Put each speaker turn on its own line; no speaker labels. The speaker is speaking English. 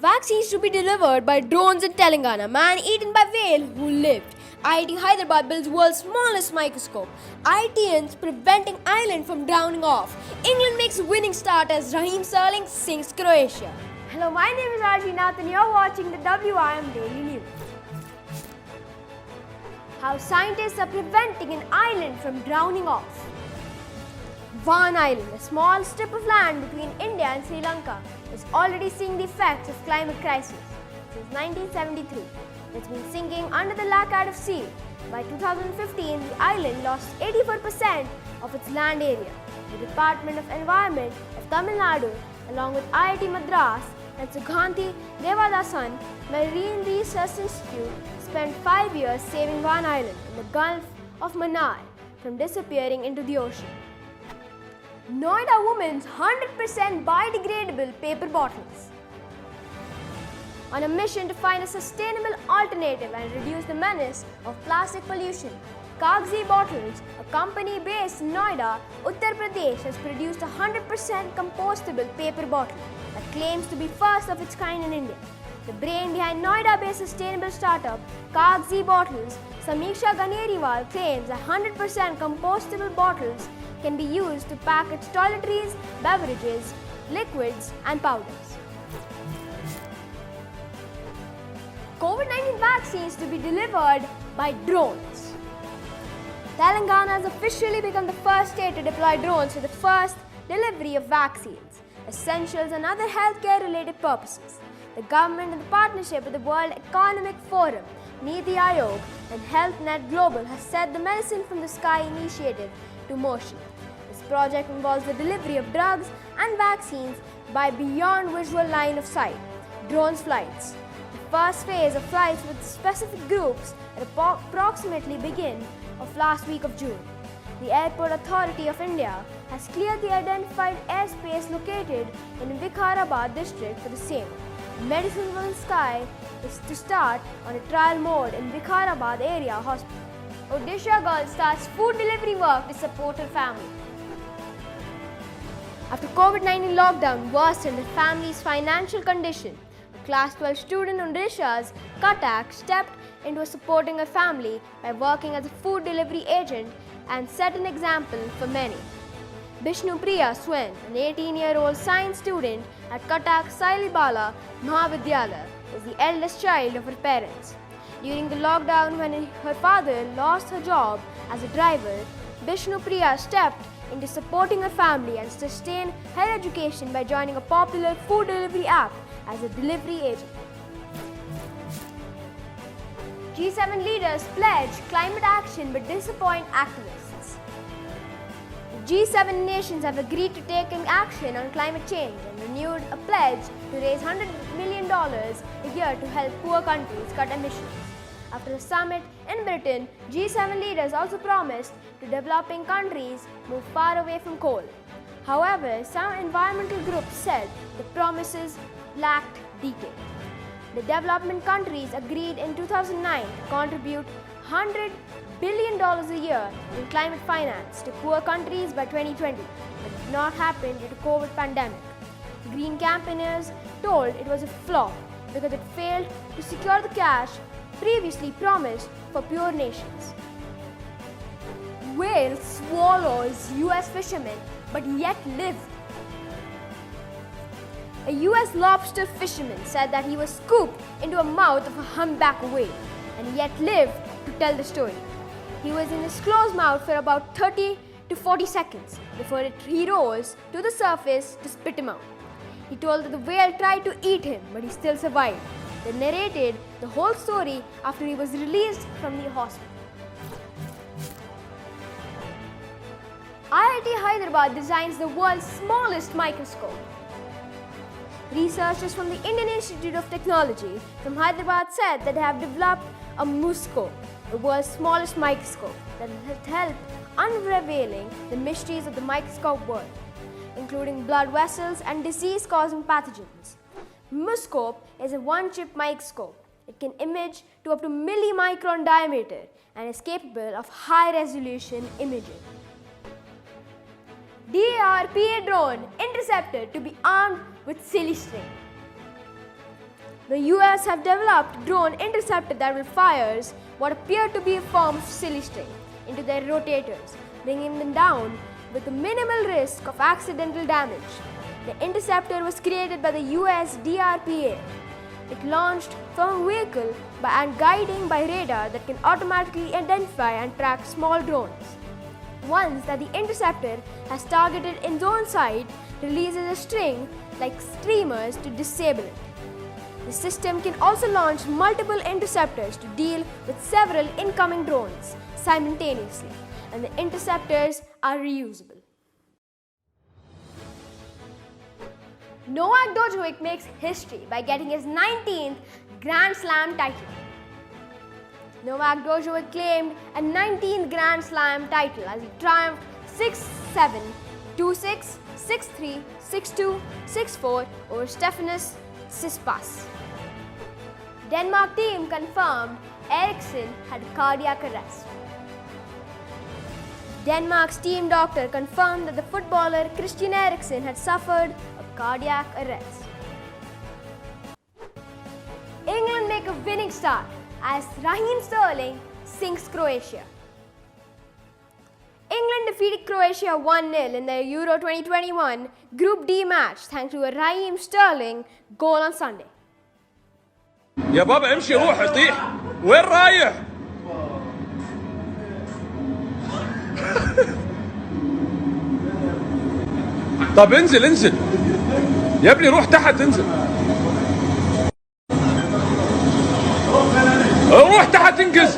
Vaccines to be delivered by drones in Telangana. Man eaten by whale who lived. IIT-Hyderabad builds world's smallest microscope. IITians preventing island from drowning off. England makes winning start as Raheem sinks Croatia. Hello, my name is RG Nath and you're watching the WIM Daily News. How scientists are preventing an island from drowning off. Van Island, a small strip of land between India and Sri Lanka, is already seeing the effects of climate crisis. Since 1973, it's been sinking under the Lacquette Sea. By 2015, the island lost 84% of its land area. The Department of Environment of Tamil Nadu, along with IIT Madras and Sugandhi Devadasan Marine Research Institute, spent 5 years saving Van Island in the Gulf of Mannar from disappearing into the ocean. Noida woman's 100% biodegradable paper bottles. On a mission to find a sustainable alternative and reduce the menace of plastic pollution, Kagzi Bottles, a company based in Noida, Uttar Pradesh, has produced a 100% compostable paper bottle that claims to be first of its kind in India. The brain behind Noida-based sustainable startup Kagzi Bottles, Samiksha Ganeriwal, claims that 100% compostable bottles can be used to package toiletries, beverages, liquids and powders. COVID-19 vaccines to be delivered by drones. Telangana has officially become the first state to deploy drones for the first delivery of vaccines, essentials and other healthcare-related purposes. The government, in partnership with the World Economic Forum, Niti Aayog and HealthNet Global, has set the Medicine from the Sky initiative to motion. This project involves the delivery of drugs and vaccines by beyond visual line of sight, drones flights. The first phase of flights with specific groups approximately begin of last week of June. The Airport Authority of India has cleared the identified airspace located in Vikarabad district for the same. Medicine from the Sky is to start on a trial mode in Vikarabad area hospital. Odisha girl starts food delivery work to support her family. After COVID-19 lockdown worsened the family's financial condition, a class 12 student in Odisha's Cuttack stepped into supporting her family by working as a food delivery agent and set an example for many. Bishnupriya Swen, an 18-year-old science student at Cuttack Sailibala Mahavidyalaya, is the eldest child of her parents. During the lockdown, when her father lost her job as a driver, Bishnupriya stepped into supporting her family and sustained her education by joining a popular food delivery app as a delivery agent. G7 leaders pledge climate action but disappoint activists. The G7 nations have agreed to taking action on climate change and renewed a pledge to raise $100 million a year to help poor countries cut emissions. After the summit in Britain, G7 leaders also promised to developing countries move far away from coal. However, some environmental groups said the promises lacked detail. The development countries agreed in 2009 to contribute $100 billion a year in climate finance to poor countries by 2020, but it did not happen due to COVID pandemic. Green campaigners told it was a flop because it failed to secure the cash previously promised for poor nations. Whale swallows US fisherman but yet lived. A US lobster fisherman said that he was scooped into a mouth of a humpback whale and yet lived to tell the story. He was in his closed mouth for about 30 to 40 seconds before he rose to the surface to spit him out. He told that the whale tried to eat him, but he still survived. They narrated the whole story after he was released from the hospital. IIT-Hyderabad designs the world's smallest microscope. Researchers from the Indian Institute of Technology from Hyderabad said that they have developed a microscope, the world's smallest microscope, that has helped unraveling the mysteries of the microscope world, including blood vessels and disease-causing pathogens. Microscope is a one-chip microscope. It can image to up to millimicron diameter and is capable of high-resolution imaging. DARPA drone interceptor to be armed with silly string. the US have developed a drone interceptor that will fire what appear to be a form of silly string into their rotators, bringing them down with a minimal risk of accidental damage. The interceptor was created by the US DARPA. It launched from a vehicle and guiding by radar that can automatically identify and track small drones. Once that the interceptor has targeted its own side, releases a string like streamers to disable it. The system can also launch multiple interceptors to deal with several incoming drones simultaneously, and the interceptors are reusable. Novak Djokovic makes history by getting his 19th Grand Slam title. Novak Djokovic claimed a 19th Grand Slam title as he triumphed 6-7, 2-6, 6-3, 6-2, 6-4 over Stefanos Tsitsipas. Denmark team confirmed Eriksen had cardiac arrest. Denmark's team doctor confirmed that the footballer Christian Eriksen had suffered a cardiac arrest. England make a winning start as Raheem sinks Croatia. England defeated Croatia 1-0 in their Euro 2021 Group D match thanks to a Raheem goal on Sunday.
يا بابا امشي روح اطيح وين رايح؟ طب انزل يا ابني روح تحت انزل روح تحت انقز